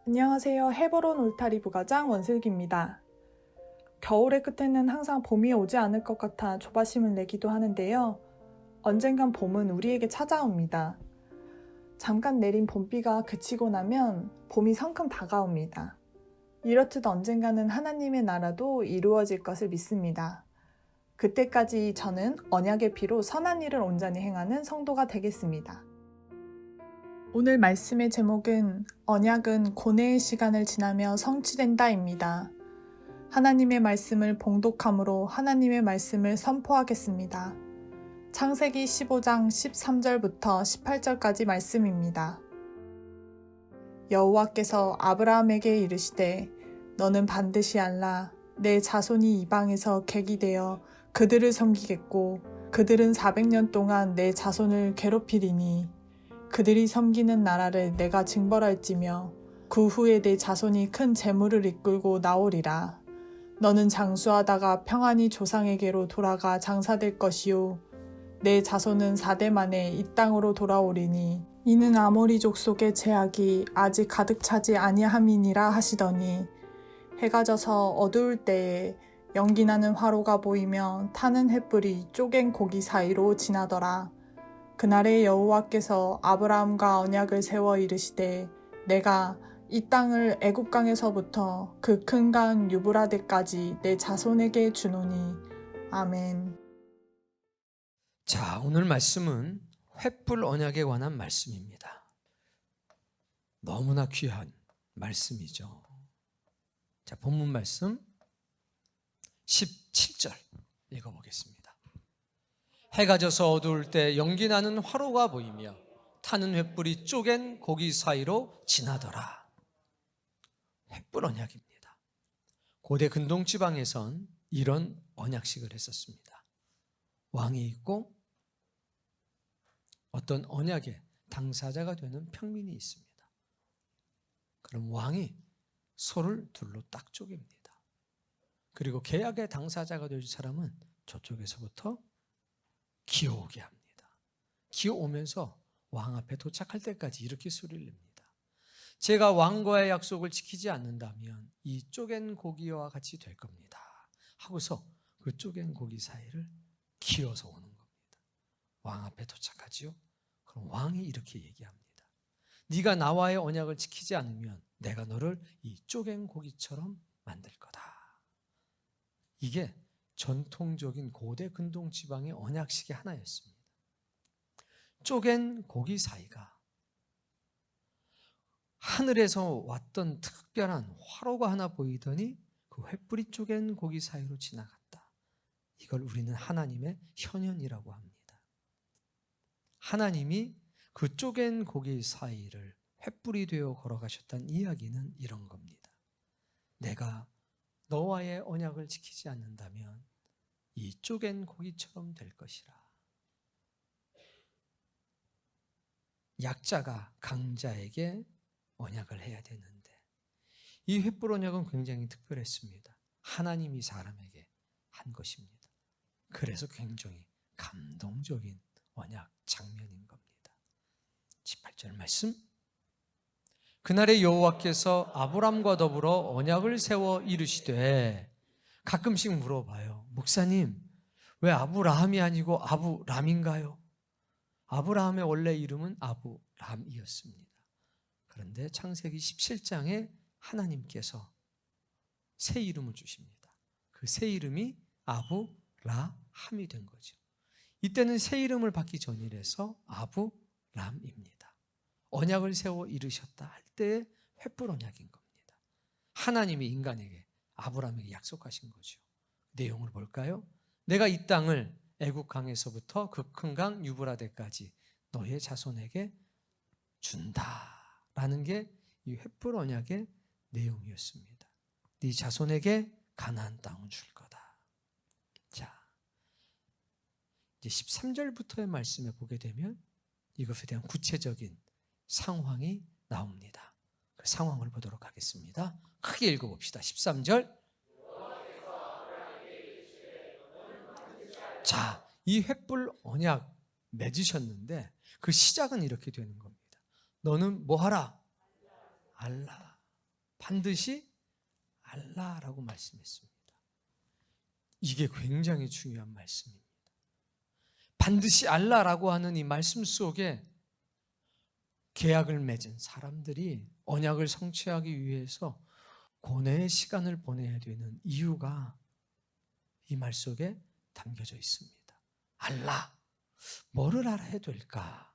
안녕하세요. 헤브론 울타리 부과장 원슬기입니다. 겨울의 끝에는 항상 봄이 오지 않을 것 같아 조바심을 내기도 하는데요. 언젠간 봄은 우리에게 찾아옵니다. 잠깐 내린 봄비가 그치고 나면 봄이 성큼 다가옵니다. 이렇듯 언젠가는 하나님의 나라도 이루어질 것을 믿습니다. 그때까지 저는 언약의 피로 선한 일을 온전히 행하는 성도가 되겠습니다. 오늘 말씀의 제목은 언약은 고뇌의 시간을 지나며 성취된다입니다. 하나님의 말씀을 봉독함으로 하나님의 말씀을 선포하겠습니다. 창세기 15장 13절부터 18절까지 말씀입니다. 여호와께서 아브라함에게 이르시되 너는 반드시 알라. 내 자손이 이방에서 객이 되어 그들을 섬기겠고 그들은 400년 동안 내 자손을 괴롭히리니 그들이 섬기는 나라를 내가 징벌할지며 그 후에 내 자손이 큰 재물을 이끌고 나오리라. 너는 장수하다가 평안히 조상에게로 돌아가 장사될 것이요 내 자손은 4대 만에 이 땅으로 돌아오리니 이는 아모리 족속의 제약이 아직 가득 차지 아니함이니라 하시더니 해가 져서 어두울 때에 연기나는 화로가 보이며 타는 횃불이 쪼갠 고기 사이로 지나더라. 그날에 여호와께서 아브라함과 언약을 세워 이르시되 내가 이 땅을 애굽 강에서부터 그 큰 강 유브라데까지 내 자손에게 주노니. 아멘. 자, 오늘 말씀은 횃불 언약에 관한 말씀입니다. 너무나 귀한 말씀이죠. 자, 본문 말씀 17절 읽어보겠습니다. 해가 져서 어두울 때 연기나는 화로가 보이며 타는 횃불이 쪼갠 고기 사이로 지나더라. 횃불 언약입니다. 고대 근동지방에선 이런 언약식을 했었습니다. 왕이 있고 어떤 언약의 당사자가 되는 평민이 있습니다. 그럼 왕이 소를 둘로 딱 쪼갭니다. 그리고 계약의 당사자가 될 사람은 저쪽에서부터 기어오게 합니다. 기어오면서 왕 앞에 도착할 때까지 이렇게 소리를 냅니다. 제가 왕과의 약속을 지키지 않는다면 이 쪼갠 고기와 같이 될 겁니다. 하고서 그 쪼갠 고기 사이를 기어서 오는 겁니다. 왕 앞에 도착하지요. 그럼 왕이 이렇게 얘기합니다. 네가 나와의 언약을 지키지 않으면 내가 너를 이 쪼갠 고기처럼 만들 거다. 이게 전통적인 고대 근동 지방의 언약식의 하나였습니다. 쪼갠 고기 사이가 하늘에서 왔던 특별한 화로가 하나 보이더니 그 횃불이 쪼갠 고기 사이로 지나갔다. 이걸 우리는 하나님의 현현이라고 합니다. 하나님이 그 쪼갠 고기 사이를 횃불이 되어 걸어가셨다는 이야기는 이런 겁니다. 내가 너와의 언약을 지키지 않는다면 이 쪼갠 고기처럼 될 것이라. 약자가 강자에게 언약을 해야 되는데 이 횃불 언약은 굉장히 특별했습니다. 하나님이 사람에게 한 것입니다. 그래서 굉장히 감동적인 언약 장면인 겁니다. 18절 말씀. 그날에 여호와께서 아브람과 더불어 언약을 세워 이르시되, 가끔씩 물어봐요. 목사님, 왜 아브라함이 아니고 아브람인가요? 아브라함의 원래 이름은 아브람이었습니다. 그런데 창세기 17장에 하나님께서 새 이름을 주십니다. 그 새 이름이 아브라함이 된 거죠. 이때는 새 이름을 받기 전이라서 아브람입니다. 언약을 세워 이르셨다 할 때의 횃불 언약인 겁니다. 하나님이 인간에게, 아브라함에게 약속하신 거죠. 내용을 볼까요? 내가 이 땅을 애굽 강에서부터 그 큰 강 유브라데까지 너의 자손에게 준다라는 게 이 횃불 언약의 내용이었습니다. 네 자손에게 가나안 땅을 줄 거다. 자, 이제 13절부터의 말씀에 보게 되면 이것에 대한 구체적인 상황이 나옵니다. 그 상황을 보도록 하겠습니다. 크게 읽어봅시다. 13절. 자, 이 횃불 언약 맺으셨는데 그 시작은 이렇게 되는 겁니다. 너는 뭐 하라? 알라. 반드시 알라라고 말씀했습니다. 이게 굉장히 중요한 말씀입니다. 반드시 알라라고 하는 이 말씀 속에 계약을 맺은 사람들이 언약을 성취하기 위해서 고뇌의 시간을 보내야 되는 이유가 이 말 속에 담겨져 있습니다. 알라, 뭐를 알아야 될까?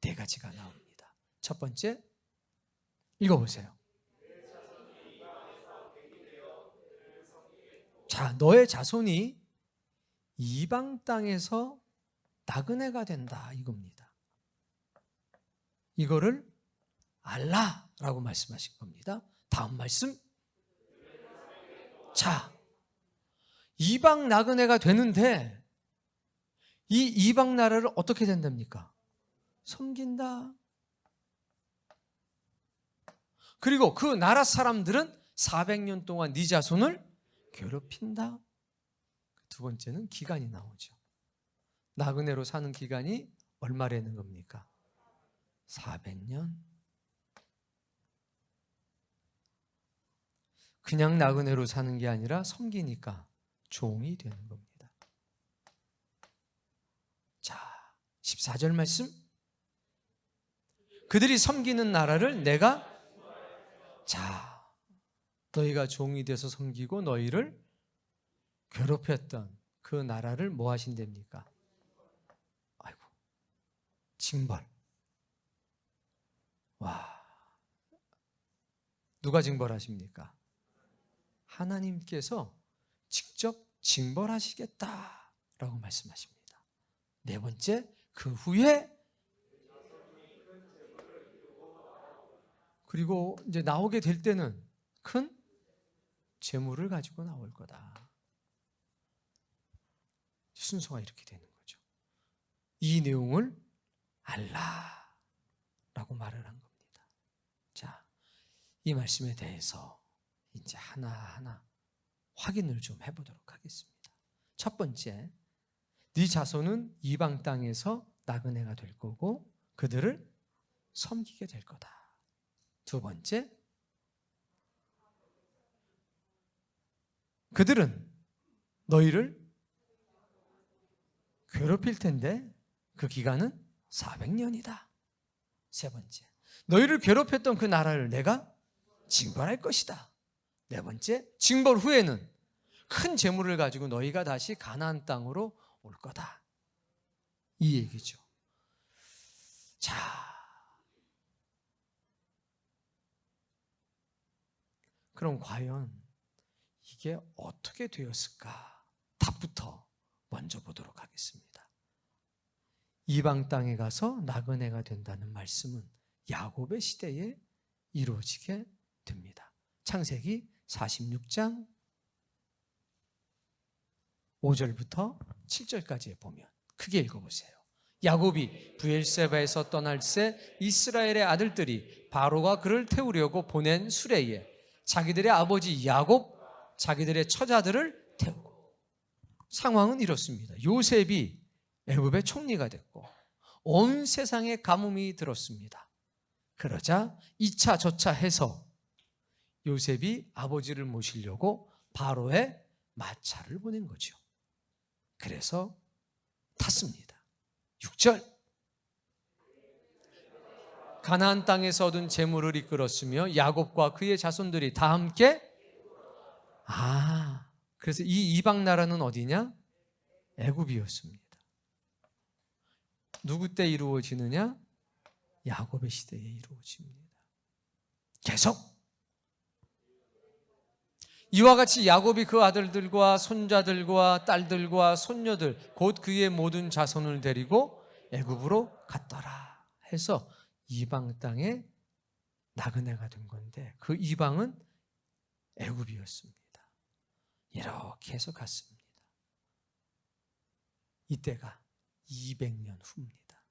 네 가지가 나옵니다. 첫 번째, 읽어보세요. 자, 너의 자손이 이방 땅에서 나그네가 된다, 이겁니다. 이거를 알라라고 말씀하신 겁니다. 다음 말씀. 자, 이방 나그네가 되는데 이 이방 나라를 어떻게 된답니까? 섬긴다. 그리고 그 나라 사람들은 400년 동안 네 자손을 괴롭힌다. 두 번째는 기간이 나오죠. 나그네로 사는 기간이 얼마라는 겁니까? 400년. 그냥 나그네로 사는 게 아니라 섬기니까 종이 되는 겁니다. 자, 14절 말씀. 그들이 섬기는 나라를 내가, 자, 너희가 종이 돼서 섬기고 너희를 괴롭혔던 그 나라를 뭐 하신답니까? 아이고, 징벌. 와, 누가 징벌하십니까? 하나님께서 직접 징벌하시겠다라고 말씀하십니다. 네 번째, 그 후에 그리고 이제 나오게 될 때는 큰 재물을 가지고 나올 거다. 순서가 이렇게 되는 거죠. 이 내용을 알라라고 말을 한 겁니다. 자, 이 말씀에 대해서 이제 하나하나 확인을 좀 해보도록 하겠습니다. 첫 번째, 네 자손은 이방 땅에서 나그네가 될 거고 그들을 섬기게 될 거다. 두 번째, 그들은 너희를 괴롭힐 텐데 그 기간은 400년이다. 세 번째, 너희를 괴롭혔던 그 나라를 내가 징벌할 것이다. 네 번째, 징벌 후에는 큰 재물을 가지고 너희가 다시 가나안 땅으로 올 거다. 이 얘기죠. 자, 그럼 과연 이게 어떻게 되었을까? 답부터 먼저 보도록 하겠습니다. 이방 땅에 가서 나그네가 된다는 말씀은 야곱의 시대에 이루어지게 됩니다. 창세기 46장 5절부터 7절까지에 보면 크게 읽어보세요. 야곱이 브엘세바에서 떠날 새 이스라엘의 아들들이 바로가 그를 태우려고 보낸 수레에 자기들의 아버지 야곱, 자기들의 처자들을 태우고. 상황은 이렇습니다. 요셉이 애굽의 총리가 됐고 온 세상에 가뭄이 들었습니다. 그러자 이차 저차 해서 요셉이 아버지를 모시려고 바로의 마차를 보낸 거죠. 그래서 탔습니다. 6절, 가나안 땅에서 얻은 재물을 이끌었으며 야곱과 그의 자손들이 다 함께, 그래서 이 이방 나라는 어디냐? 애굽이었습니다. 누구 때 이루어지느냐? 야곱의 시대에 이루어집니다. 계속 이와 같이 야곱이 그 아들들과 손자들과 딸들과 손녀들 곧 그의 모든 자손을 데리고 애굽으로 갔더라 해서 이방 땅에 나그네가 된 건데 그 이방은 애굽이었습니다. 이렇게 해서 갔습니다. 이때가 200년 후입니다.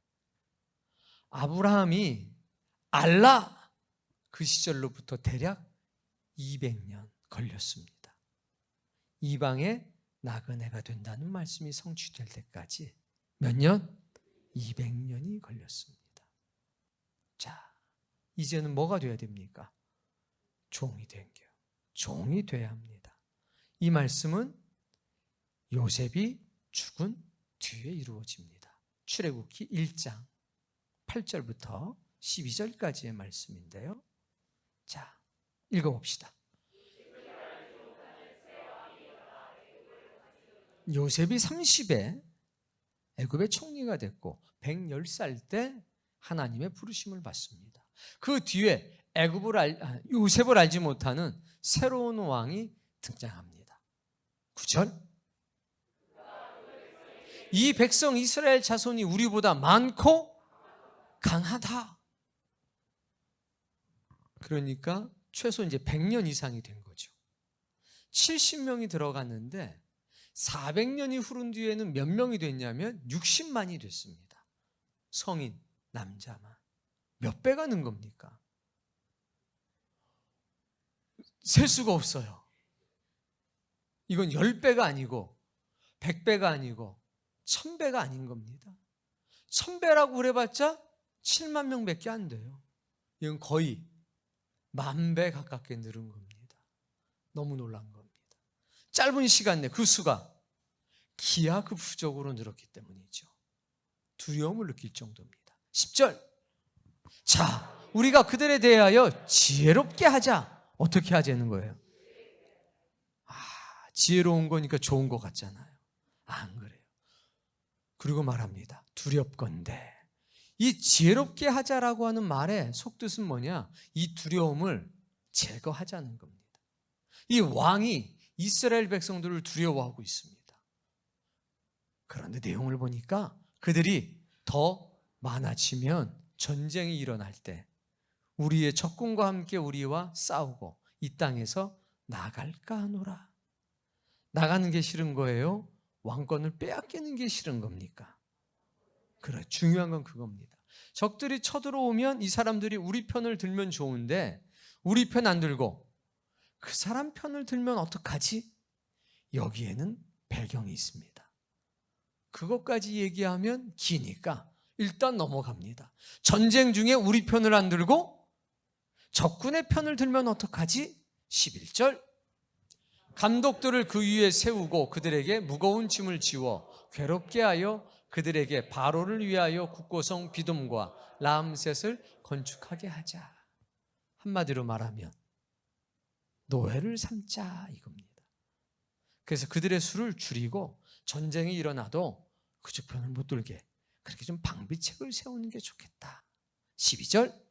아브라함이 알라 그 시절로부터 대략 200년 걸렸습니다. 이방에 나그네가 된다는 말씀이 성취될 때까지 몇 년? 200년이 걸렸습니다. 자, 이제는 뭐가 돼야 됩니까? 종이 된 게 종이 돼야 합니다. 이 말씀은 요셉이 죽은 뒤에 이루어집니다. 출애굽기 1장 8절부터 12절까지의 말씀인데요. 자, 읽어봅시다. 요셉이 30에 애굽의 총리가 됐고 110살 때 하나님의 부르심을 받습니다. 그 뒤에 요셉을 알지 못하는 새로운 왕이 등장합니다. 9절. 이 백성 이스라엘 자손이 우리보다 많고 강하다. 그러니까 최소 이제 100년 이상이 된 거죠. 70명이 들어갔는데 400년이 흐른 뒤에는 몇 명이 됐냐면 60만이 됐습니다. 성인, 남자만. 몇 배가 는 겁니까? 셀 수가 없어요. 이건 10배가 아니고 100배가 아니고 1000배가 아닌 겁니다. 1000배라고 그래봤자 7만 명밖에 안 돼요. 이건 거의 10,000배 가깝게 늘은 겁니다. 너무 놀란 겁니다. 짧은 시간 내 그 수가 기하급수적으로 늘었기 때문이죠. 두려움을 느낄 정도입니다. 10절. 자, 우리가 그들에 대하여 지혜롭게 하자. 어떻게 하자는 거예요? 지혜로운 거니까 좋은 것 같잖아요. 안 그래요. 그리고 말합니다. 두렵건대. 이 지혜롭게 하자라고 하는 말의 속뜻은 뭐냐? 이 두려움을 제거하자는 겁니다. 이 왕이 이스라엘 백성들을 두려워하고 있습니다. 그런데 내용을 보니까 그들이 더 많아지면 전쟁이 일어날 때 우리의 적군과 함께 우리와 싸우고 이 땅에서 나갈까 하노라. 나가는 게 싫은 거예요? 왕권을 빼앗기는 게 싫은 겁니까? 그래, 중요한 건 그겁니다. 적들이 쳐들어오면 이 사람들이 우리 편을 들면 좋은데 우리 편 안 들고 그 사람 편을 들면 어떡하지? 여기에는 배경이 있습니다. 그것까지 얘기하면 기니까 일단 넘어갑니다. 전쟁 중에 우리 편을 안 들고 적군의 편을 들면 어떡하지? 11절. 감독들을 그 위에 세우고 그들에게 무거운 짐을 지워 괴롭게 하여 그들에게 바로를 위하여 국고성 비돔과 라암셋을 건축하게 하자. 한마디로 말하면 노예를 삼자 이겁니다. 그래서 그들의 수를 줄이고 전쟁이 일어나도 그쪽 편을 못 들게 그렇게 좀 방비책을 세우는 게 좋겠다. 12절.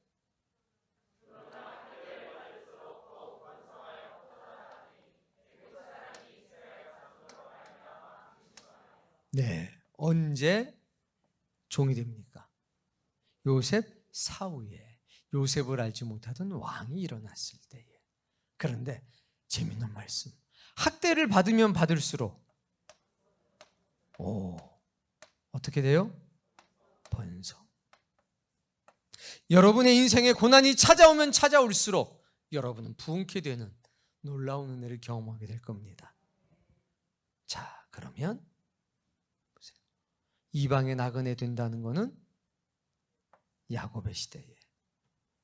네, 언제 종이 됩니까? 요셉 사후에 요셉을 알지 못하던 왕이 일어났을 때에. 그런데 재밌는 말씀. 학대를 받으면 받을수록 어떻게 돼요? 번성. 여러분의 인생에 고난이 찾아오면 찾아올수록 여러분은 부흥케 되는 놀라운 은혜를 경험하게 될 겁니다. 자, 그러면 보세요. 이방의 나그네 된다는 것은 야곱의 시대에,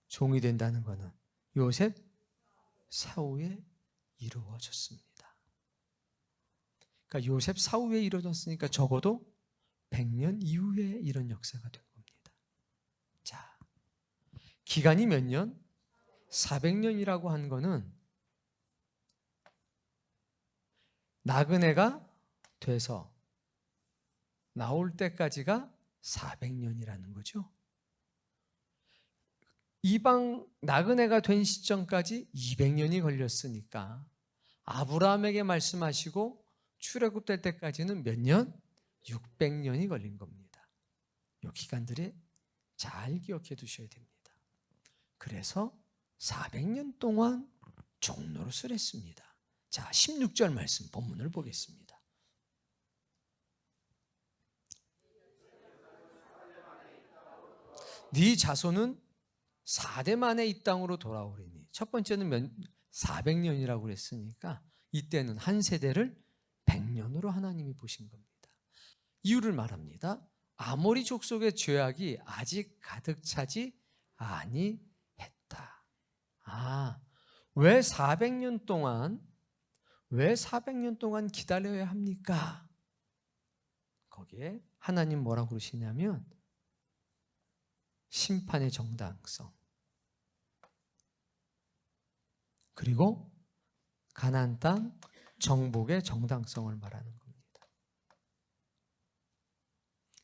종이 된다는 것은 요셉 사후에 이루어졌습니다. 그러니까 요셉 사후에 이루어졌으니까 적어도 100년 이후에 이런 역사가 된 겁니다. 자, 기간이 몇 년? 400년이라고 한 거는 나그네가 돼서 나올 때까지가 400년이라는 거죠. 이방 나그네가 된 시점까지 200년이 걸렸으니까 아브라함에게 말씀하시고 출애굽될 때까지는 몇 년? 600년이 걸린 겁니다. 이 기간들이 잘 기억해 두셔야 됩니다. 그래서 400년 동안 종노릇을 했습니다. 자, 16절 말씀 본문을 보겠습니다. 네 자손은 4대 만에 이 땅으로 돌아오리니. 첫 번째는 400년이라고 그랬으니까 이때는 한 세대를 100년으로 하나님이 보신 겁니다. 이유를 말합니다. 아모리 족속의 죄악이 아직 가득 차지 아니했다. 왜 400년 동안 기다려야 합니까? 거기에 하나님 뭐라고 그러시냐면 심판의 정당성, 그리고 가나안 땅 정복의 정당성을 말하는 겁니다.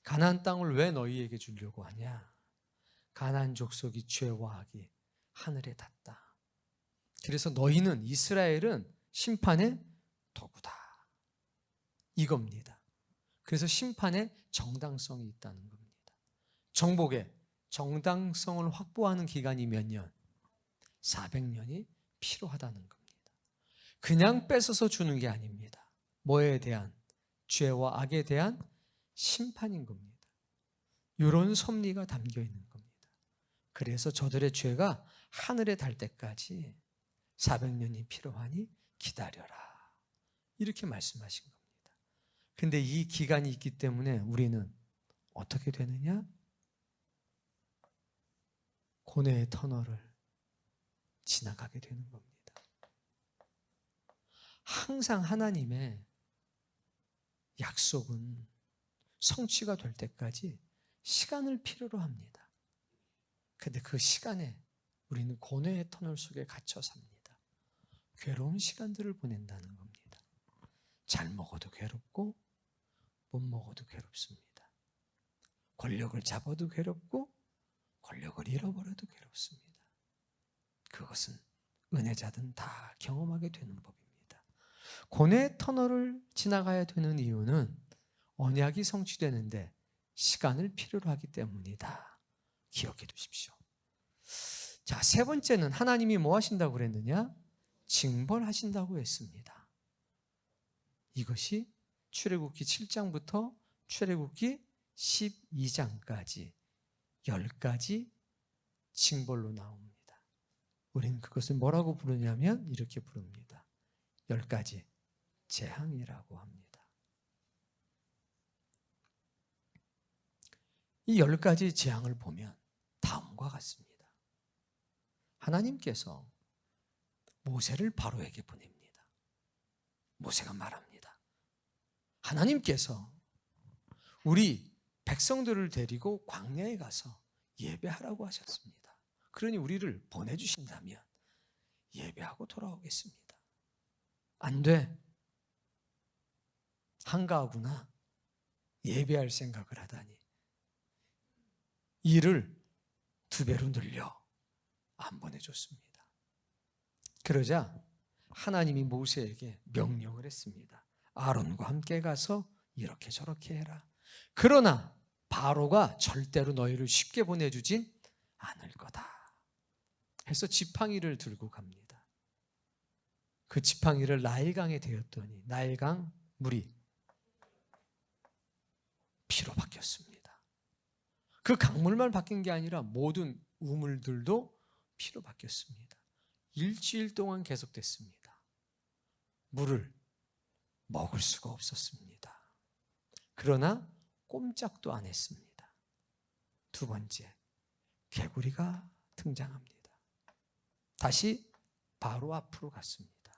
가나안 땅을 왜 너희에게 주려고 하냐? 가나안 족속이 죄와 악이 하늘에 닿다. 그래서 너희는, 이스라엘은 심판의 도구다, 이겁니다. 그래서 심판의 정당성이 있다는 겁니다. 정복의 정당성을 확보하는 기간이 몇 년? 400년이 필요하다는 겁니다. 그냥 뺏어서 주는 게 아닙니다. 뭐에 대한? 죄와 악에 대한 심판인 겁니다. 이런 섭리가 담겨 있는 겁니다. 그래서 저들의 죄가 하늘에 닿을 때까지 400년이 필요하니 기다려라, 이렇게 말씀하신 겁니다. 근데 이 기간이 있기 때문에 우리는 어떻게 되느냐? 고뇌의 터널을 지나가게 되는 겁니다. 항상 하나님의 약속은 성취가 될 때까지 시간을 필요로 합니다. 근데 그 시간에 우리는 고뇌의 터널 속에 갇혀 삽니다. 괴로운 시간들을 보낸다는 겁니다. 잘 먹어도 괴롭고 못 먹어도 괴롭습니다. 권력을 잡아도 괴롭고 권력을 잃어버려도 괴롭습니다. 그것은 은혜자든 다 경험하게 되는 법입니다. 고뇌의 터널을 지나가야 되는 이유는 언약이 성취되는데 시간을 필요로 하기 때문이다. 기억해 두십시오. 자, 세 번째는 하나님이 뭐 하신다고 그랬느냐? 징벌하신다고 했습니다. 이것이 출애굽기 7장부터 출애굽기 12장까지 10가지 징벌로 나옵니다. 우리는 그것을 뭐라고 부르냐면 이렇게 부릅니다. 10가지 재앙이라고 합니다. 이 10가지 재앙을 보면 다음과 같습니다. 하나님께서 모세를 바로에게 보냅니다. 모세가 말합니다. 하나님께서 우리 백성들을 데리고 광야에 가서 예배하라고 하셨습니다. 그러니 우리를 보내주신다면 예배하고 돌아오겠습니다. 안 돼. 한가하구나. 예배할 생각을 하다니. 일을 2배로 늘려 안 보내줬습니다. 그러자 하나님이 모세에게 명령을 했습니다. 아론과 함께 가서 이렇게 저렇게 해라. 그러나 바로가 절대로 너희를 쉽게 보내주진 않을 거다 해서 지팡이를 들고 갑니다. 그 지팡이를 나일강에 대었더니 나일강 물이 피로 바뀌었습니다. 그 강물만 바뀐 게 아니라 모든 우물들도 피로 바뀌었습니다. 일주일 동안 계속됐습니다. 물을 먹을 수가 없었습니다. 그러나 꼼짝도 안 했습니다. 2번째, 개구리가 등장합니다. 다시 바로 앞으로 갔습니다.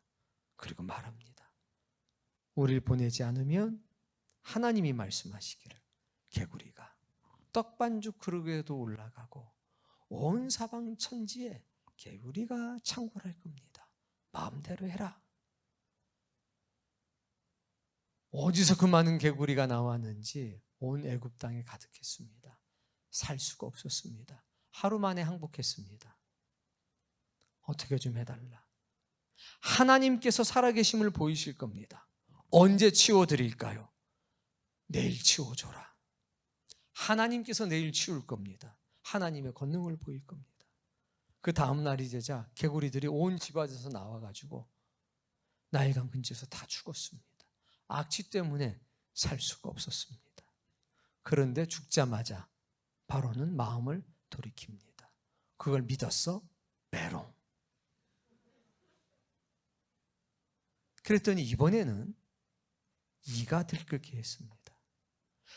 그리고 말합니다. 우리를 보내지 않으면 하나님이 말씀하시기를 개구리가 떡반죽 그릇에도 올라가고 온 사방 천지에 개구리가 창궐할 겁니다. 마음대로 해라. 어디서 그 많은 개구리가 나왔는지 온 애굽 땅에 가득했습니다. 살 수가 없었습니다. 하루 만에 항복했습니다. 어떻게 좀 해달라. 하나님께서 살아계심을 보이실 겁니다. 언제 치워드릴까요? 내일 치워줘라. 하나님께서 내일 치울 겁니다. 하나님의 권능을 보일 겁니다. 그 다음 날이 되자 개구리들이 온 집안에서 나와가지고 나일강 근처에서 다 죽었습니다. 악취 때문에 살 수가 없었습니다. 그런데 죽자마자 바로는 마음을 돌이킵니다. 그걸 믿었어? 메롱. 그랬더니 이번에는 이가 들끓게 했습니다.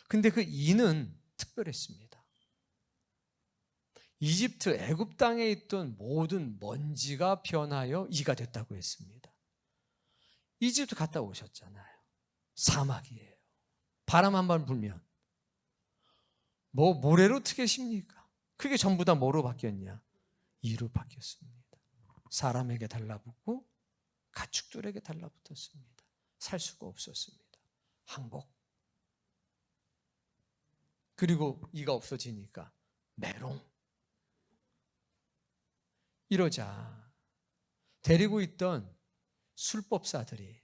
근데 그 이는 특별했습니다. 이집트 애굽 땅에 있던 모든 먼지가 변하여 이가 됐다고 했습니다. 이집트 갔다 오셨잖아요. 사막이에요. 바람 한 번 불면 뭐 모래로 트겠습니까? 그게 전부 다 뭐로 바뀌었냐? 이로 바뀌었습니다. 사람에게 달라붙고 가축들에게 달라붙었습니다. 살 수가 없었습니다. 항복. 그리고 이가 없어지니까 메롱. 이러자 데리고 있던 술법사들이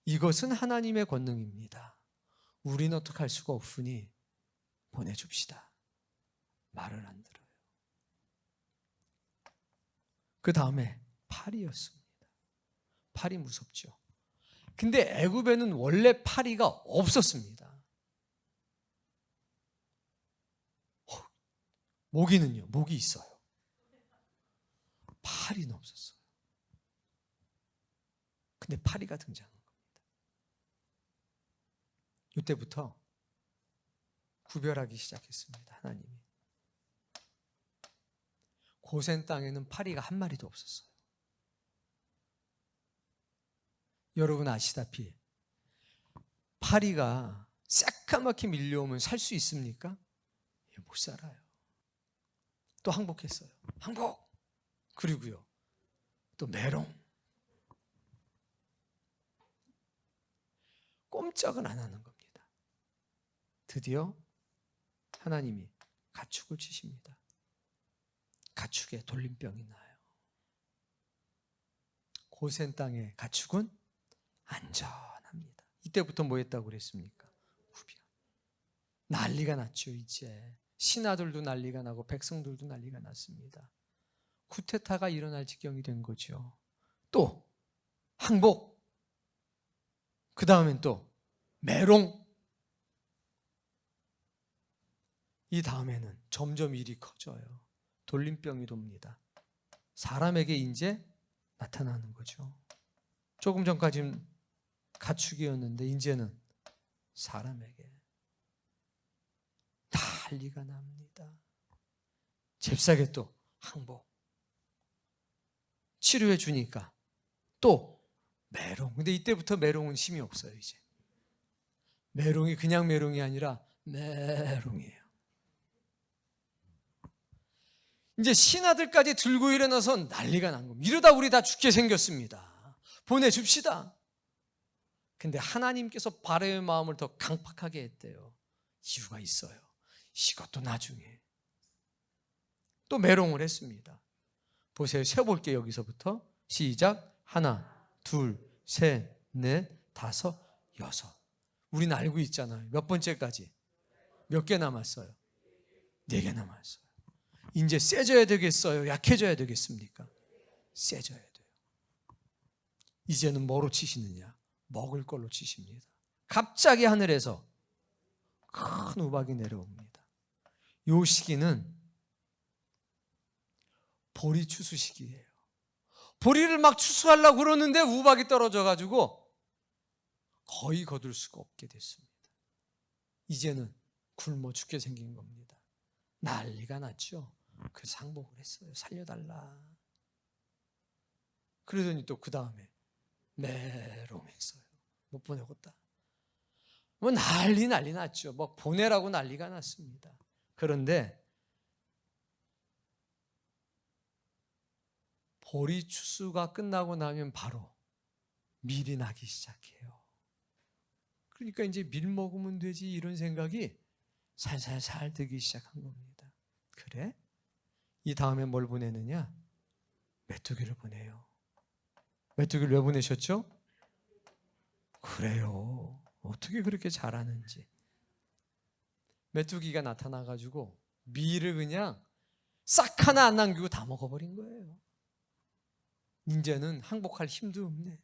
이것은 하나님의 권능입니다. 우리는 어떻게 할 수가 없으니 보내줍시다. 말을 안 들어요. 그 다음에 파리였습니다. 파리 무섭죠. 근데 애굽에는 원래 파리가 없었습니다. 모기는요, 모기 있어요. 파리는 없었어요. 근데 파리가 등장한 겁니다. 이때부터 구별하기 시작했습니다. 하나님이. 고센 땅에는 파리가 한 마리도 없었어요. 여러분 아시다시피 파리가 새까맣게 밀려오면 살 수 있습니까? 못 살아요. 또 항복했어요. 항복! 그리고요, 또 메롱. 꼼짝은 안 하는 겁니다. 드디어 하나님이 가축을 치십니다. 가축에 돌림병이 나요. 고센 땅의 가축은 안전합니다. 이때부터 뭐 했다고 그랬습니까? 후비야. 난리가 났죠. 이제 신하들도 난리가 나고 백성들도 난리가 났습니다. 쿠데타가 일어날 지경이 된 거죠. 또 항복, 그 다음엔 또 메롱. 이 다음에는 점점 일이 커져요. 돌림병이 돕니다. 사람에게 이제 나타나는 거죠. 조금 전까지는 가축이었는데 이제는 사람에게 난리가 납니다. 잽싸게 또 항복. 치료해 주니까 또 메롱. 근데 이때부터 메롱은 힘이 없어요. 이제 메롱이 그냥 메롱이 아니라 메롱이에요. 이제 신하들까지 들고 일어나서 난리가 난 겁니다. 이러다 우리 다 죽게 생겼습니다. 보내줍시다. 근데 하나님께서 바로의 마음을 더 강팍하게 했대요. 이유가 있어요. 이것도 나중에 또 메롱을 했습니다. 보세요. 세어볼게요. 여기서부터 시작. 하나, 둘, 셋, 넷, 다섯, 여섯. 우리는 알고 있잖아요. 몇 번째까지? 몇 개 남았어요? 4개 남았어요. 이제 세져야 되겠어요? 약해져야 되겠습니까? 세져야 돼요. 이제는 뭐로 치시느냐? 먹을 걸로 치십니다. 갑자기 하늘에서 큰 우박이 내려옵니다. 이 시기는 보리 추수 시기예요. 보리를 막 추수하려고 그러는데 우박이 떨어져가지고 거의 거둘 수가 없게 됐습니다. 이제는 굶어 죽게 생긴 겁니다. 난리가 났죠. 그래서 항복을 했어요. 살려달라. 그러더니 또 그 다음에 메롱했어요. 못 보내겠다. 뭐 난리 났죠. 뭐 보내라고 난리가 났습니다. 그런데 보리 추수가 끝나고 나면 바로 밀이 나기 시작해요. 그러니까 이제 밀 먹으면 되지 이런 생각이 살살살 들기 시작한 겁니다. 그래? 이 다음에 뭘 보내느냐? 메뚜기를 보내요. 메뚜기를 왜 보내셨죠? 그래요. 어떻게 그렇게 잘하는지. 메뚜기가 나타나가지고 밀을 그냥 싹 하나 안 남기고 다 먹어버린 거예요. 이제는 항복할 힘도 없네.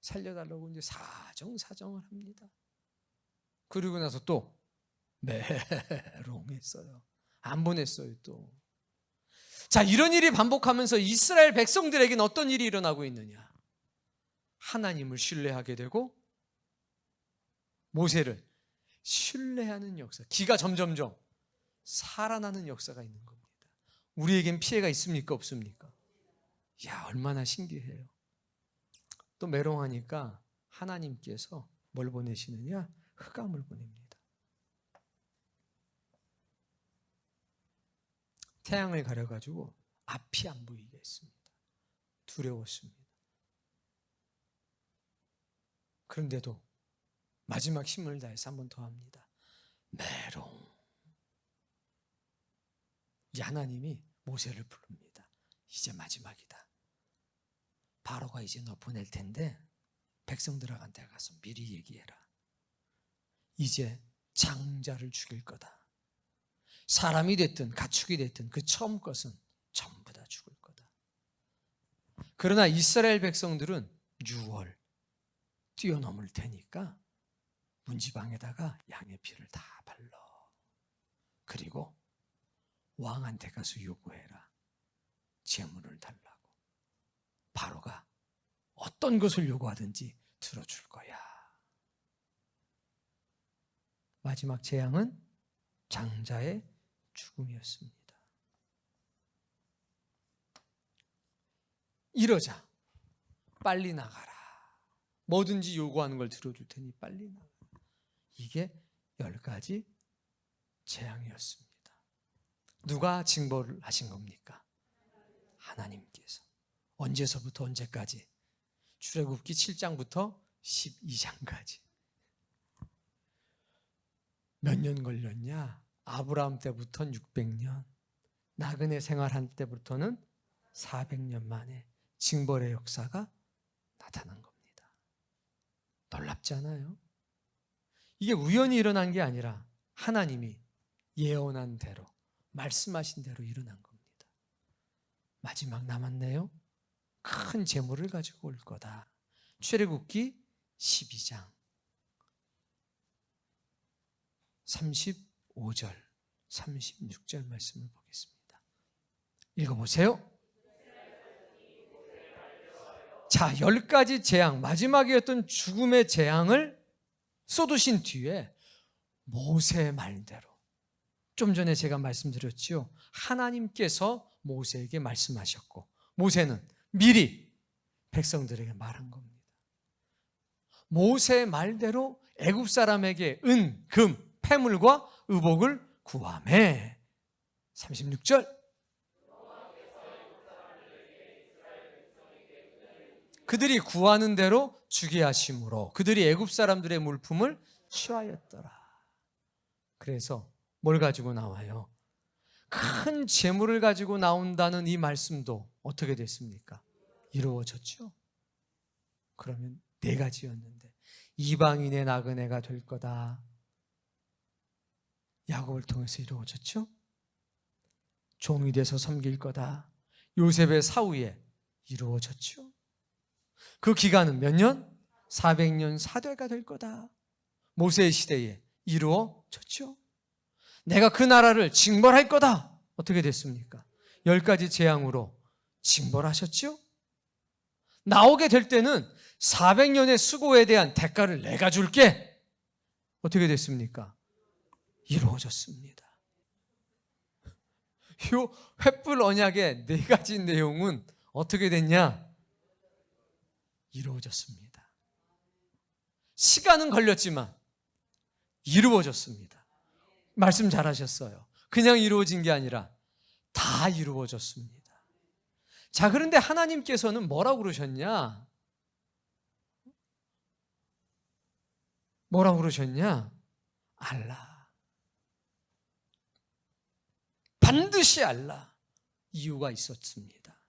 살려달라고 이제 사정을 합니다. 그리고 나서 또 메롱했어요. 안 보냈어요 또. 자, 이런 일이 반복하면서 이스라엘 백성들에게는 어떤 일이 일어나고 있느냐? 하나님을 신뢰하게 되고 모세를 신뢰하는 역사. 기가 점점점 살아나는 역사가 있는 겁니다. 우리에겐 피해가 있습니까? 없습니까? 야, 얼마나 신기해요. 또 메롱하니까 하나님께서 뭘 보내시느냐? 흑암을 보냅니다. 태양을 가려가지고 앞이 안 보이게 했습니다. 두려웠습니다. 그런데도 마지막 힘을 다해서 한 번 더 합니다. 메롱. 이 하나님이 모세를 부릅니다. 이제 마지막이다. 바로가 이제 너 보낼 텐데 백성들한테 가서 미리 얘기해라. 이제 장자를 죽일 거다. 사람이 됐든 가축이 됐든 그 처음 것은 전부 다 죽을 거다. 그러나 이스라엘 백성들은 6월 뛰어넘을 테니까 문지방에다가 양의 피를 다 발라. 그리고 왕한테 가서 요구해라. 제물을 달라고. 바로가 어떤 것을 요구하든지 들어줄 거야. 마지막 재앙은 장자의 죽음이었습니다. 이러자 빨리 나가라. 뭐든지 요구하는 걸 들어줄 테니 빨리 나가라. 이게 10가지 재앙이었습니다. 누가 징벌을 하신 겁니까? 하나님께서. 언제서부터 언제까지? 출애굽기 7장부터 12장까지. 몇 년 걸렸냐? 아브라함 때부터는 600년, 나그네 생활한 때부터는 400년 만에 징벌의 역사가 나타난 겁니다. 놀랍지 않아요? 이게 우연히 일어난 게 아니라 하나님이 예언한 대로, 말씀하신 대로 일어난 겁니다. 마지막 남았네요. 큰 재물을 가지고 올 거다. 출애굽기 12장 35절 36절 말씀을 보겠습니다. 읽어보세요. 자, 10가지 재앙, 마지막이었던 죽음의 재앙을 쏟으신 뒤에 모세의 말대로, 좀 전에 제가 말씀드렸지요. 하나님께서 모세에게 말씀하셨고 모세는 미리 백성들에게 말한 겁니다. 모세의 말대로 애굽 사람에게 은, 금, 폐물과 의복을 구하매. 36절. 그들이 구하는 대로 주게 하심으로 그들이 애굽 사람들의 물품을 취하였더라. 그래서 뭘 가지고 나와요? 큰 재물을 가지고 나온다는 이 말씀도 어떻게 됐습니까? 이루어졌죠. 그러면 4가지였는데 이방인의 나그네가 될 거다. 야곱을 통해서 이루어졌죠. 종이 돼서 섬길 거다. 요셉의 사후에 이루어졌죠. 그 기간은 몇 년? 400년 사대가 될 거다. 모세의 시대에 이루어졌죠. 내가 그 나라를 징벌할 거다. 어떻게 됐습니까? 10가지 재앙으로 징벌하셨죠. 나오게 될 때는 400년의 수고에 대한 대가를 내가 줄게. 어떻게 됐습니까? 이루어졌습니다. 이 횃불 언약의 4가지 내용은 어떻게 됐냐? 이루어졌습니다. 시간은 걸렸지만 이루어졌습니다. 말씀 잘하셨어요. 그냥 이루어진 게 아니라 다 이루어졌습니다. 자, 그런데 하나님께서는 뭐라고 그러셨냐? 뭐라고 그러셨냐? 알라. 반드시 알라. 이유가 있었습니다.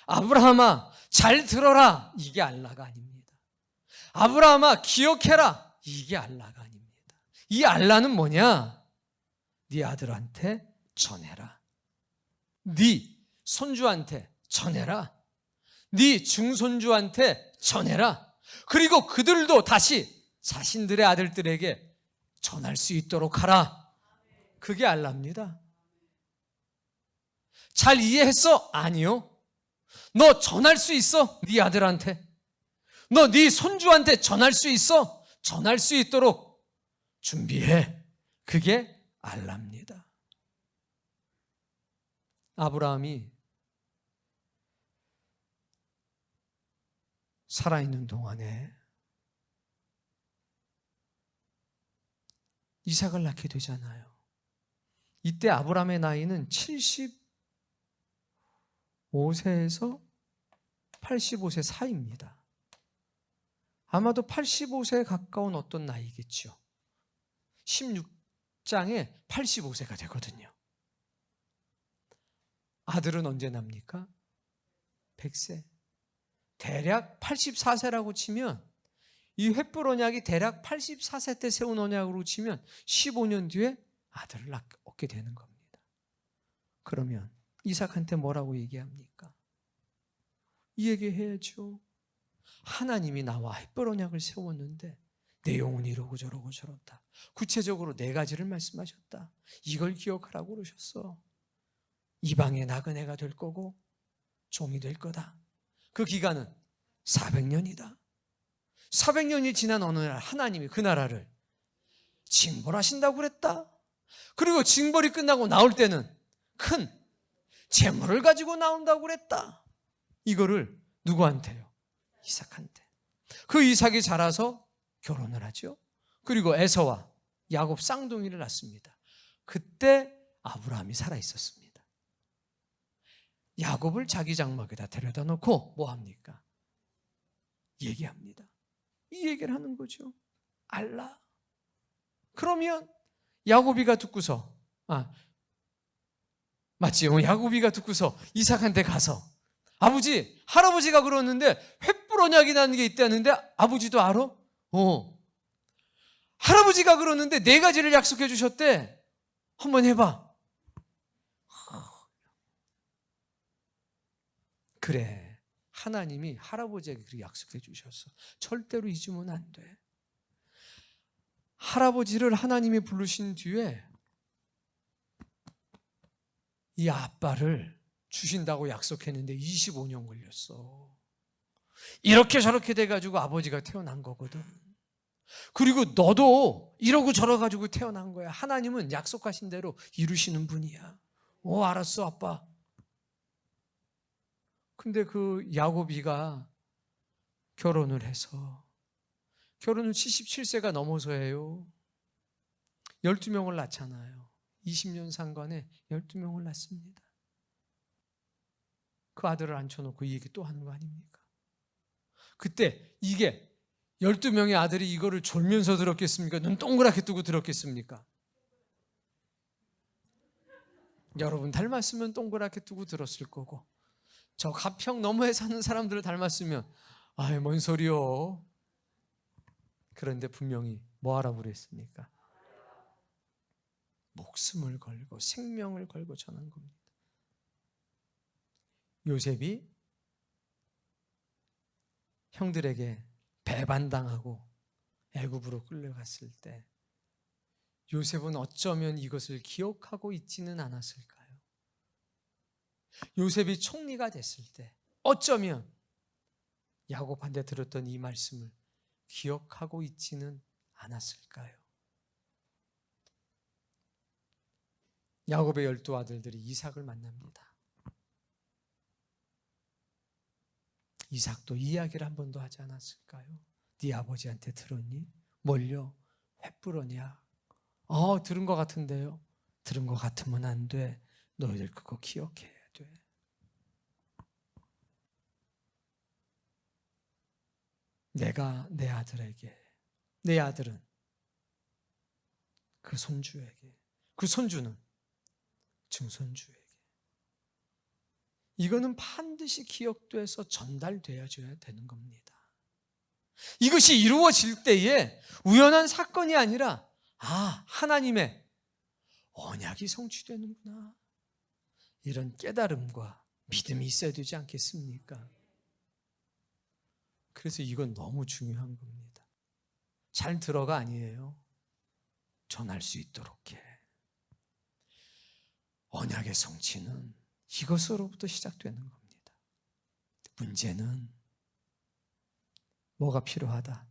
아브라함아, 잘 들어라. 이게 알라가 아닙니다. 아브라함아, 기억해라. 이게 알라가 아닙니다. 이 알라는 뭐냐? 네 아들한테 전해라. 네 손주한테 전해라. 네 중손주한테 전해라. 그리고 그들도 다시 자신들의 아들들에게 전할 수 있도록 하라. 그게 알라입니다. 잘 이해했어? 아니요. 너 전할 수 있어? 네 아들한테. 너 네 손주한테 전할 수 있어? 전할 수 있도록 준비해. 그게 알라입니다. 아브라함이 살아있는 동안에 이삭을 낳게 되잖아요. 이때 아브라함의 나이는 75세에서 85세 사이입니다. 아마도 85세에 가까운 어떤 나이겠죠. 16장에 85세가 되거든요. 아들은 언제 납니까? 100세. 대략 84세라고 치면, 이 횃불 언약이 대략 84세 때 세운 언약으로 치면 15년 뒤에 아들을 얻게 되는 겁니다. 그러면 이삭한테 뭐라고 얘기합니까? 이 얘기해야죠. 하나님이 나와 횃불 언약을 세웠는데 내 영혼이 이러고 저러고 저렇다. 구체적으로 4가지를 말씀하셨다. 이걸 기억하라고 그러셨어. 이방의 나그네가 될 거고 종이 될 거다. 그 기간은 400년이다. 400년이 지난 어느 날 하나님이 그 나라를 징벌하신다고 그랬다. 그리고 징벌이 끝나고 나올 때는 큰 재물을 가지고 나온다고 그랬다. 이거를 누구한테요? 이삭한테. 그 이삭이 자라서 결혼을 하죠. 그리고 에서와 야곱 쌍둥이를 낳습니다. 그때 아브라함이 살아 있었습니다. 야곱을 자기 장막에다 데려다 놓고 뭐 합니까? 얘기합니다. 이 얘기를 하는 거죠. 알라. 그러면 야곱이가 듣고서 맞지? 야곱이가 듣고서 이삭한테 가서 아버지, 할아버지가 그러는데 횃불 언약이라는 게 있다는데 아버지도 알아? 할아버지가 그러는데 4가지를 약속해 주셨대. 한번 해봐. 그래, 하나님이 할아버지에게 그렇게 약속해 주셨어. 절대로 잊으면 안 돼. 할아버지를 하나님이 부르신 뒤에 이 아빠를 주신다고 약속했는데 25년 걸렸어. 이렇게 저렇게 돼가지고 아버지가 태어난 거거든. 그리고 너도 이러고 저러가지고 태어난 거야. 하나님은 약속하신 대로 이루시는 분이야. 알았어 아빠. 근데 그 야곱이가 결혼을 해서, 결혼은 77세가 넘어서 해요. 12명을 낳잖아요. 20년 상관에 12명을 낳습니다. 그 아들을 앉혀놓고 이 얘기 또 하는 거 아닙니까? 그때 이게 12명의 아들이 이거를 졸면서 들었겠습니까? 눈 동그랗게 뜨고 들었겠습니까? 여러분 닮았으면 동그랗게 뜨고 들었을 거고, 저 가평 너머에 사는 사람들을 닮았으면 뭔 소리요? 그런데 분명히 뭐 하라고 그랬습니까? 목숨을 걸고 생명을 걸고 전한 겁니다. 요셉이 형들에게 배반당하고 애굽으로 끌려갔을 때 요셉은 어쩌면 이것을 기억하고 있지는 않았을까요? 요셉이 총리가 됐을 때 어쩌면 야곱한테 들었던 이 말씀을 기억하고 있지는 않았을까요? 야곱의 12아들들이 이삭을 만납니다. 이삭도 이야기를 한 번도 하지 않았을까요? 네 아버지한테 들었니? 뭘요? 횃불 언약. 들은 것 같은데요. 들은 것 같으면 안 돼. 너희들 그거 기억해야 돼. 내가 내 아들에게, 내 아들은 그 손주에게, 그 손주는 증손주에게, 이거는 반드시 기억돼서 전달되어져야 되는 겁니다. 이것이 이루어질 때에 우연한 사건이 아니라 하나님의 언약이 성취되는구나, 이런 깨달음과 믿음이 있어야 되지 않겠습니까? 그래서 이건 너무 중요한 겁니다. 잘 들어가 아니에요. 전할 수 있도록 해. 언약의 성취는 이것으로부터 시작되는 겁니다. 문제는 뭐가 필요하다?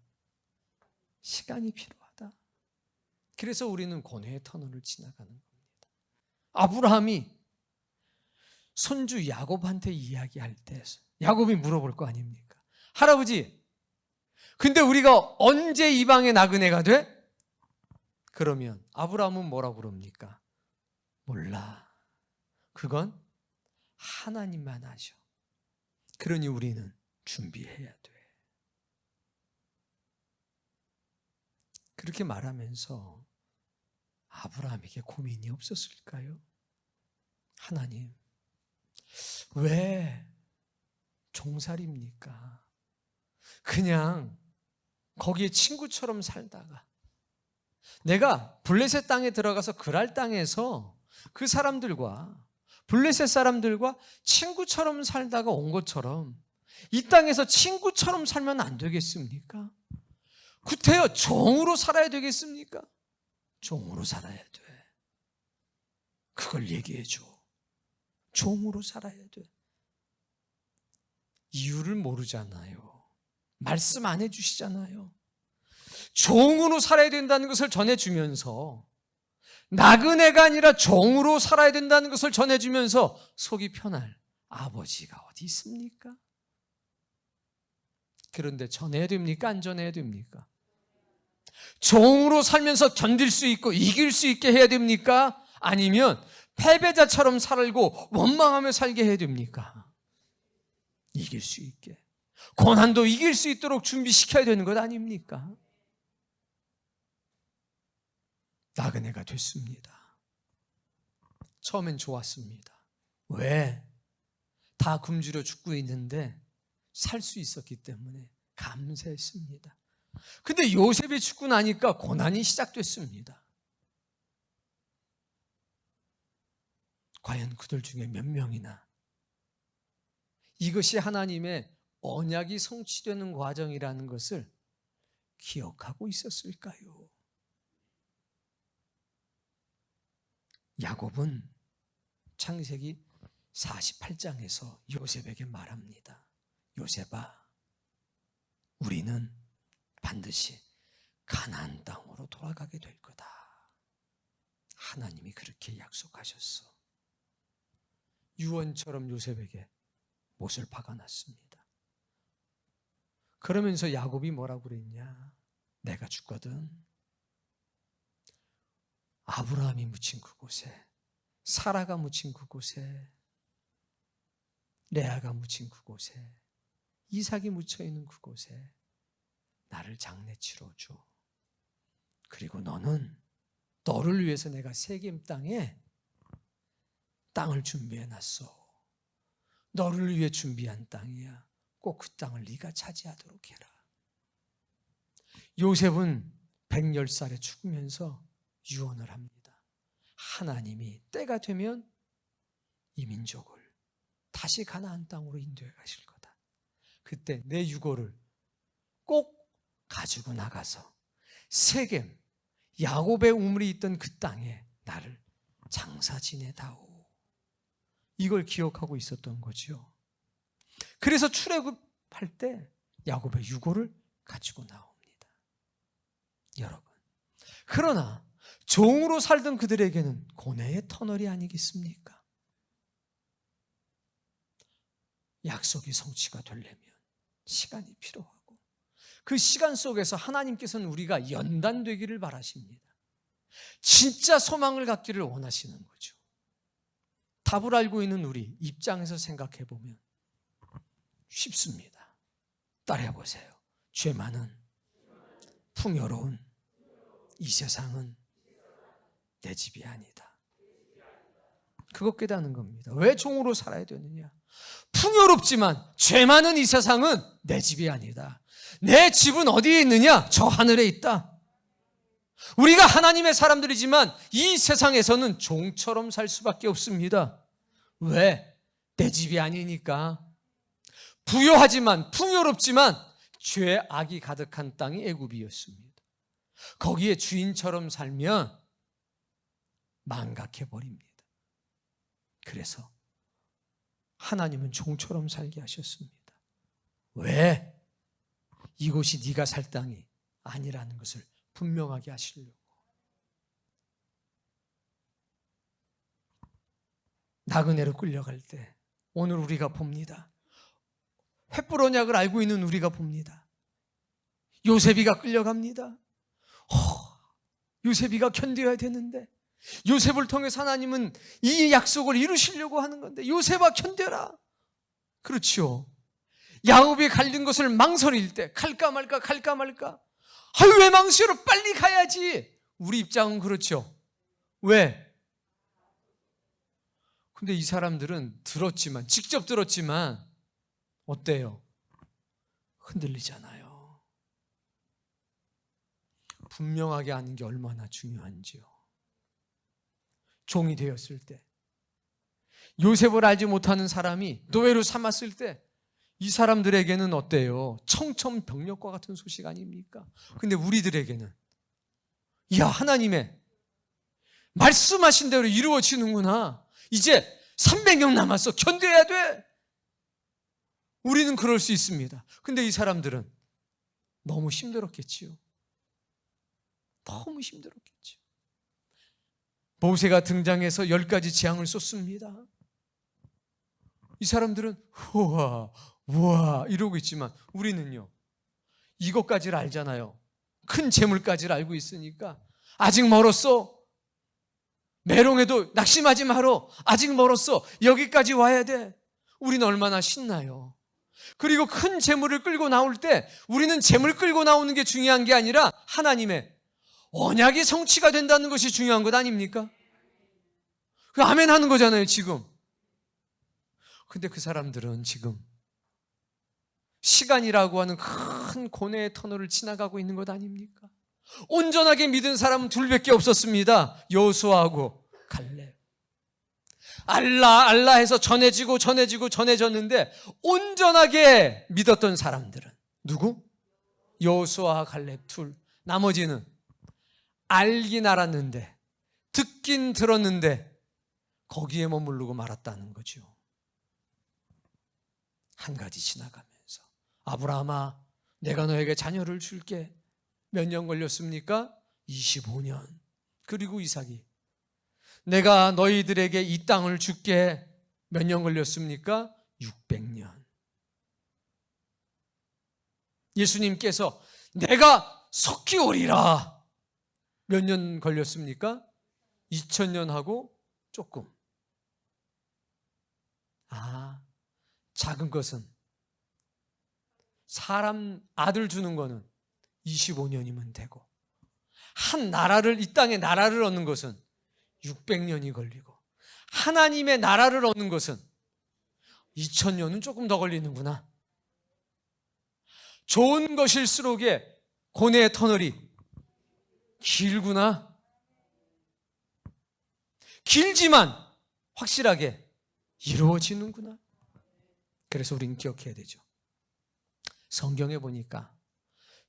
시간이 필요하다. 그래서 우리는 고뇌의 터널을 지나가는 겁니다. 아브라함이 손주 야곱한테 이야기할 때 야곱이 물어볼 거 아닙니까? 할아버지, 근데 우리가 언제 이방의 나그네가 돼? 그러면 아브라함은 뭐라고 그럽니까? 몰라. 그건 하나님만 아셔. 그러니 우리는 준비해야 돼. 그렇게 말하면서 아브라함에게 고민이 없었을까요? 하나님, 왜 종살입니까? 그냥 거기에 친구처럼 살다가 내가 블레셋 땅에 들어가서 그랄 땅에서 그 사람들과 블레셋 사람들과 친구처럼 살다가 온 것처럼 이 땅에서 친구처럼 살면 안 되겠습니까? 구태여 종으로 살아야 되겠습니까? 종으로 살아야 돼. 그걸 얘기해 줘. 종으로 살아야 돼. 이유를 모르잖아요. 말씀 안 해주시잖아요. 종으로 살아야 된다는 것을 전해주면서 나그네가 아니라 종으로 살아야 된다는 것을 전해주면서 속이 편할 아버지가 어디 있습니까? 그런데 전해야 됩니까? 안 전해야 됩니까? 종으로 살면서 견딜 수 있고 이길 수 있게 해야 됩니까? 아니면 패배자처럼 살고 원망하며 살게 해야 됩니까? 이길 수 있게. 고난도 이길 수 있도록 준비시켜야 되는 것 아닙니까? 나그네가 됐습니다. 처음엔 좋았습니다. 왜? 다 굶주려 죽고 있는데 살 수 있었기 때문에 감사했습니다. 근데 요셉이 죽고 나니까 고난이 시작됐습니다. 과연 그들 중에 몇 명이나 이것이 하나님의 언약이 성취되는 과정이라는 것을 기억하고 있었을까요? 야곱은 창세기 48장에서 요셉에게 말합니다. 요셉아, 우리는 반드시 가나안 땅으로 돌아가게 될 거다. 하나님이 그렇게 약속하셨어. 유언처럼 요셉에게 못을 박아놨습니다. 그러면서 야곱이 뭐라고 그랬냐? 내가 죽거든 아브라함이 묻힌 그곳에, 사라가 묻힌 그곳에, 레아가 묻힌 그곳에, 이삭이 묻혀있는 그곳에 나를 장례치러 줘. 그리고 너를 위해서 내가 세겜 땅에 땅을 준비해놨어. 너를 위해 준비한 땅이야. 꼭 그 땅을 네가 차지하도록 해라. 요셉은 110살에 죽으면서 유언을 합니다. 하나님이 때가 되면 이 민족을 다시 가나안 땅으로 인도해 가실 거다. 그때 내 유고를 꼭 가지고 나가서 세겜, 야곱의 우물이 있던 그 땅에 나를 장사 지내다오. 이걸 기억하고 있었던 거죠. 그래서 출애굽할 때 야곱의 유고를 가지고 나옵니다. 여러분, 그러나 종으로 살던 그들에게는 고뇌의 터널이 아니겠습니까? 약속이 성취가 되려면 시간이 필요하고 그 시간 속에서 하나님께서는 우리가 연단되기를 바라십니다. 진짜 소망을 갖기를 원하시는 거죠. 답을 알고 있는 우리 입장에서 생각해 보면 쉽습니다. 따라해 보세요. 죄 많은 풍요로운 이 세상은 내 집이 아니다. 그것 깨닫는 겁니다. 왜 종으로 살아야 되느냐? 풍요롭지만 죄 많은 이 세상은 내 집이 아니다. 내 집은 어디에 있느냐? 저 하늘에 있다. 우리가 하나님의 사람들이지만 이 세상에서는 종처럼 살 수밖에 없습니다. 왜? 내 집이 아니니까. 부요하지만 풍요롭지만 죄 악이 가득한 땅이 애굽이었습니다. 거기에 주인처럼 살면 망각해버립니다. 그래서 하나님은 종처럼 살게 하셨습니다. 왜? 이곳이 네가 살 땅이 아니라는 것을 분명하게 하시려고. 나그네로 끌려갈 때 오늘 우리가 봅니다. 횃불 언약을 알고 있는 우리가 봅니다. 요셉이가 끌려갑니다. 요셉이가 견뎌야 되는데, 요셉을 통해서 하나님은 이 약속을 이루시려고 하는 건데, 요셉아 견뎌라. 그렇죠. 야곱이 갈린 것을 망설일 때 갈까 말까 갈까 말까. 아유, 왜 망설여? 빨리 가야지. 우리 입장은 그렇죠. 왜? 근데 이 사람들은 들었지만, 직접 들었지만 어때요? 흔들리잖아요. 분명하게 아는 게 얼마나 중요한지요. 종이 되었을 때, 요셉을 알지 못하는 사람이 노예로 삼았을 때 이 사람들에게는 어때요? 청천벽력과 같은 소식 아닙니까? 근데 우리들에게는, 이야, 하나님의 말씀하신 대로 이루어지는구나. 이제 300년 남았어. 견뎌야 돼. 우리는 그럴 수 있습니다. 근데 이 사람들은 너무 힘들었겠지요. 너무 힘들었겠죠. 모세가 등장해서 10가지 재앙을 쏟습니다. 이 사람들은 우와 이러고 있지만 우리는요, 이것까지를 알잖아요. 큰 재물까지를 알고 있으니까 아직 멀었어. 메롱에도 낙심하지 마라. 아직 멀었어. 여기까지 와야 돼. 우리는 얼마나 신나요. 그리고 큰 재물을 끌고 나올 때 우리는 재물 끌고 나오는 게 중요한 게 아니라 하나님의 언약이 성취가 된다는 것이 중요한 것 아닙니까? 그 아멘 하는 거잖아요, 지금. 근데 그 사람들은 지금 시간이라고 하는 큰 고뇌의 터널을 지나가고 있는 것 아닙니까? 온전하게 믿은 사람은 둘밖에 없었습니다. 여호수아하고 갈렙. 알라 해서 전해졌는데 온전하게 믿었던 사람들은 누구? 여호수아와 갈렙 둘. 나머지는 알긴 알았는데, 듣긴 들었는데 거기에 머무르고 말았다는 거죠. 한 가지 지나가면서, 아브라함아, 내가 너에게 자녀를 줄게. 몇 년 걸렸습니까? 25년. 그리고 이삭이, 내가 너희들에게 이 땅을 줄게. 몇 년 걸렸습니까? 600년. 예수님께서 내가 석기 오리라. 몇 년 걸렸습니까? 2000년하고 조금. 작은 것은, 사람 아들 주는 거는 25년이면 되고, 한 나라를, 이 땅의 나라를 얻는 것은 600년이 걸리고, 하나님의 나라를 얻는 것은 2000년은 조금 더 걸리는구나. 좋은 것일수록에 고뇌의 터널이 길구나. 길지만 확실하게 이루어지는구나. 그래서 우리는 기억해야 되죠. 성경에 보니까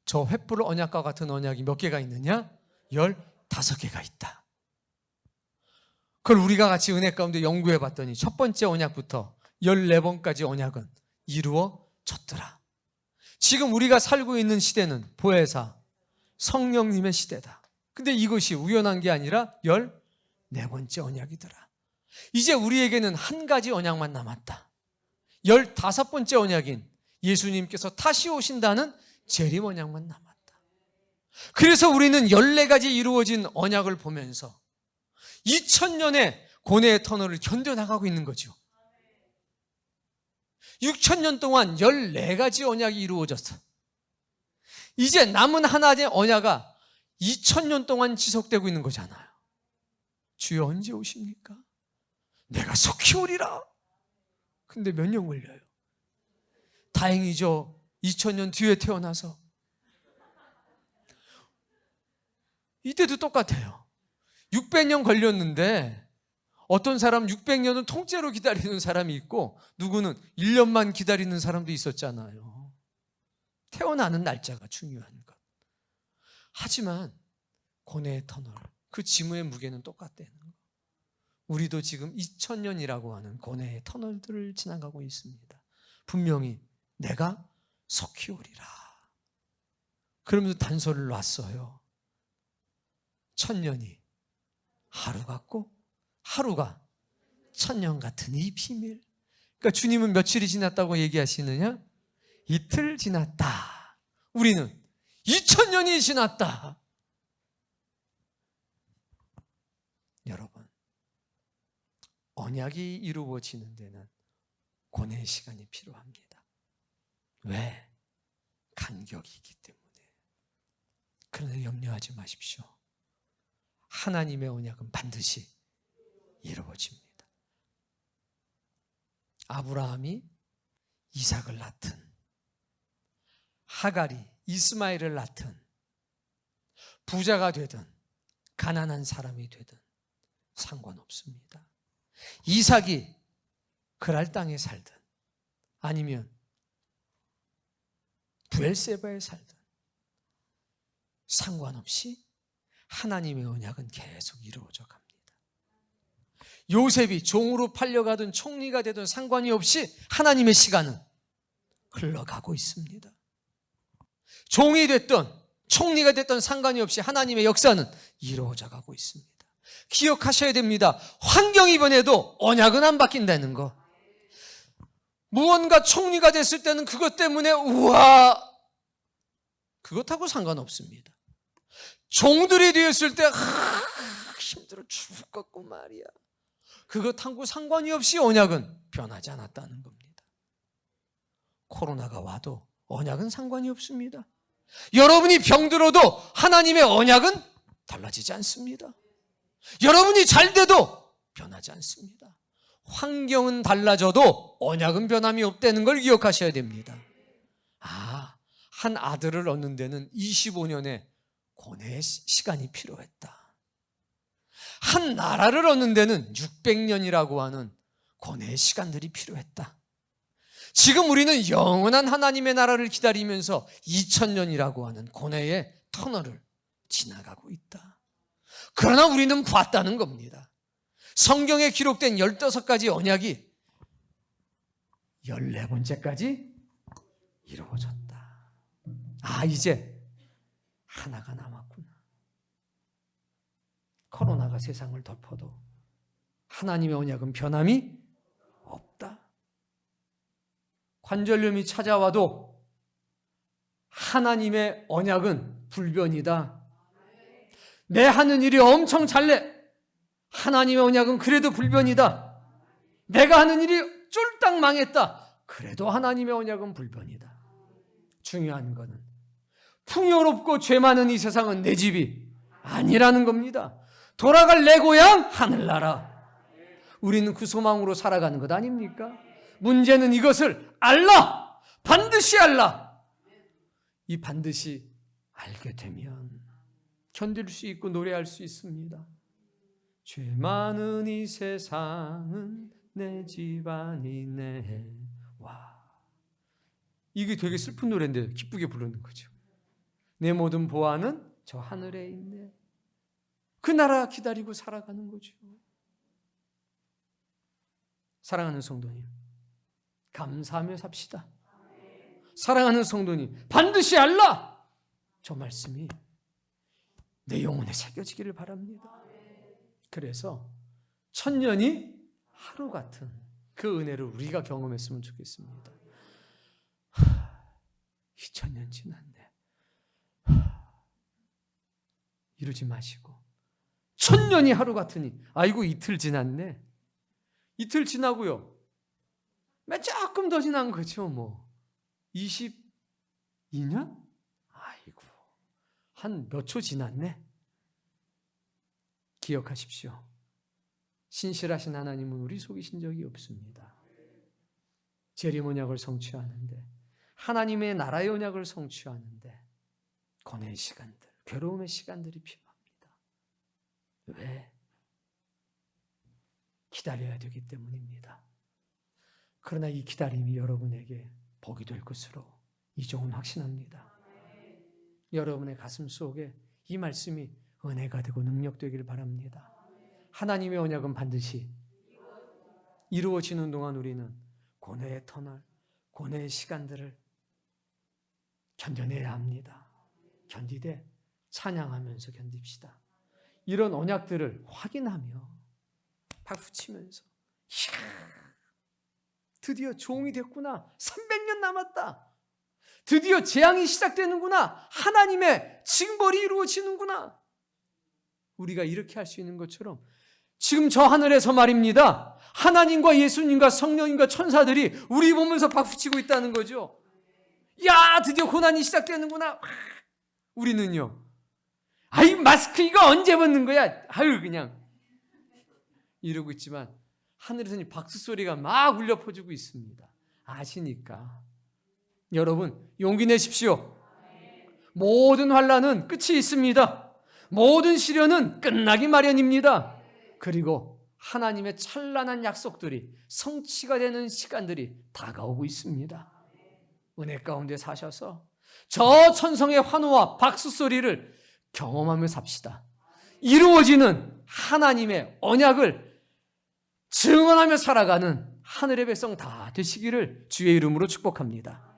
저 횃불 언약과 같은 언약이 몇 개가 있느냐? 15개가 있다. 그걸 우리가 같이 은혜 가운데 연구해 봤더니 첫 번째 언약부터 14번까지 언약은 이루어졌더라. 지금 우리가 살고 있는 시대는 보혜사 성령님의 시대다. 근데 이것이 우연한 게 아니라 14번째 언약이더라. 이제 우리에게는 한 가지 언약만 남았다. 15번째 언약인 예수님께서 다시 오신다는 재림 언약만 남았다. 그래서 우리는 14가지 이루어진 언약을 보면서 2000년의 고뇌의 터널을 견뎌나가고 있는 거죠. 6000년 동안 14가지 언약이 이루어졌어. 이제 남은 하나의 언약이 2000년 동안 지속되고 있는 거잖아요. 주여 언제 오십니까? 내가 속히 오리라. 근데 몇 년 걸려요? 다행이죠. 2000년 뒤에 태어나서. 이때도 똑같아요. 600년 걸렸는데 어떤 사람 600년은 통째로 기다리는 사람이 있고, 누구는 1년만 기다리는 사람도 있었잖아요. 태어나는 날짜가 중요한 것. 하지만 고뇌의 터널, 그 지무의 무게는 똑같다는 거. 우리도 지금 2000년이라고 하는 고뇌의 터널들을 지나가고 있습니다. 분명히 내가 속히 오리라. 그러면서 단서를 놨어요. 1000년이 하루 같고 하루가 천년 같은 이 비밀. 그러니까 주님은 며칠이 지났다고 얘기하시느냐? 이틀 지났다. 우리는 2000년이 지났다. 여러분, 언약이 이루어지는 데는 고뇌의 시간이 필요합니다. 왜? 간격이 있기 때문에. 그러나 염려하지 마십시오. 하나님의 언약은 반드시 이루어집니다. 아브라함이 이삭을 낳든 하갈이 이스마엘을 낳든 부자가 되든 가난한 사람이 되든 상관없습니다. 이삭이 그랄 땅에 살든 아니면 브엘세바에 살든 상관없이 하나님의 언약은 계속 이루어져 갑니다. 요셉이 종으로 팔려가든 총리가 되든 상관이 없이 하나님의 시간은 흘러가고 있습니다. 종이 됐든 총리가 됐든 상관이 없이 하나님의 역사는 이루어져 가고 있습니다. 기억하셔야 됩니다. 환경이 변해도 언약은 안 바뀐다는 거. 무언가 총리가 됐을 때는 그것 때문에 우와, 그것하고 상관없습니다. 종들이 되었을 때 힘들어 죽겠고 말이야. 그것하고 상관이 없이 언약은 변하지 않았다는 겁니다. 코로나가 와도 언약은 상관이 없습니다. 여러분이 병들어도 하나님의 언약은 달라지지 않습니다. 여러분이 잘 돼도 변하지 않습니다. 환경은 달라져도 언약은 변함이 없다는 걸 기억하셔야 됩니다. 한 아들을 얻는 데는 25년의 고뇌의 시간이 필요했다. 한 나라를 얻는 데는 600년이라고 하는 고뇌의 시간들이 필요했다. 지금 우리는 영원한 하나님의 나라를 기다리면서 2000년이라고 하는 고뇌의 터널을 지나가고 있다. 그러나 우리는 봤다는 겁니다. 성경에 기록된 15가지 언약이 14번째까지 이루어졌다. 이제 하나가 남았구나. 코로나가 세상을 덮어도 하나님의 언약은 변함이 없다. 관절염이 찾아와도 하나님의 언약은 불변이다. 내 하는 일이 엄청 잘돼. 하나님의 언약은 그래도 불변이다. 내가 하는 일이 쫄딱 망했다. 그래도 하나님의 언약은 불변이다. 중요한 거는 풍요롭고 죄 많은 이 세상은 내 집이 아니라는 겁니다. 돌아갈 내 고향 하늘나라. 우리는 그 소망으로 살아가는 것 아닙니까? 문제는 이것을 알라. 반드시 알라. 이 반드시 알게 되면 견딜 수 있고 노래할 수 있습니다. 죄 많은 이 세상은 내 집안이네. 와, 이게 되게 슬픈 노래인데 기쁘게 부르는 거죠. 내 모든 보화는 저 하늘에 있네. 그 나라 기다리고 살아가는 거죠. 사랑하는 성도님, 감사하며 삽시다. 사랑하는 성도님, 반드시 알라. 저 말씀이 내 영혼에 새겨지기를 바랍니다. 그래서 1000년이 하루 같은 그 은혜를 우리가 경험했으면 좋겠습니다. 2000년 지났네. 이러지 마시고 1000년이 하루 같으니 아이고 이틀 지났네. 이틀 지나고요. 조금 더 지난 거죠. 뭐 22년? 아이고 한 몇 초 지났네. 기억하십시오. 신실하신 하나님은 우리 속이신 적이 없습니다. 재림 언약을 성취하는데, 하나님의 나라의 언약을 성취하는데 고뇌의 시간들, 괴로움의 시간들이 필요합니다. 왜? 기다려야 되기 때문입니다. 그러나 이 기다림이 여러분에게 복이 될 것으로 이종은 확신합니다. 여러분의 가슴 속에 이 말씀이 은혜가 되고 능력되길 바랍니다. 하나님의 언약은 반드시 이루어지는 동안 우리는 고뇌의 터널, 고뇌의 시간들을 견뎌내야 합니다. 견디되 찬양하면서 견딥시다. 이런 언약들을 확인하며 박수치면서 드디어 종이 됐구나. 300년 남았다. 드디어 재앙이 시작되는구나. 하나님의 징벌이 이루어지는구나. 우리가 이렇게 할 수 있는 것처럼 지금 저 하늘에서 말입니다. 하나님과 예수님과 성령님과 천사들이 우리 보면서 박수치고 있다는 거죠. 야, 드디어 고난이 시작되는구나. 우리는요, 아이, 마스크 이거 언제 벗는 거야? 아유, 그냥 이러고 있지만 하늘에서는 박수 소리가 막 울려 퍼지고 있습니다. 아시니까. 여러분, 용기 내십시오. 모든 환난은 끝이 있습니다. 모든 시련은 끝나기 마련입니다. 그리고 하나님의 찬란한 약속들이 성취가 되는 시간들이 다가오고 있습니다. 은혜 가운데 사셔서 저 천성의 환호와 박수 소리를 경험하며 삽시다. 이루어지는 하나님의 언약을 증언하며 살아가는 하늘의 백성 다 되시기를 주의 이름으로 축복합니다.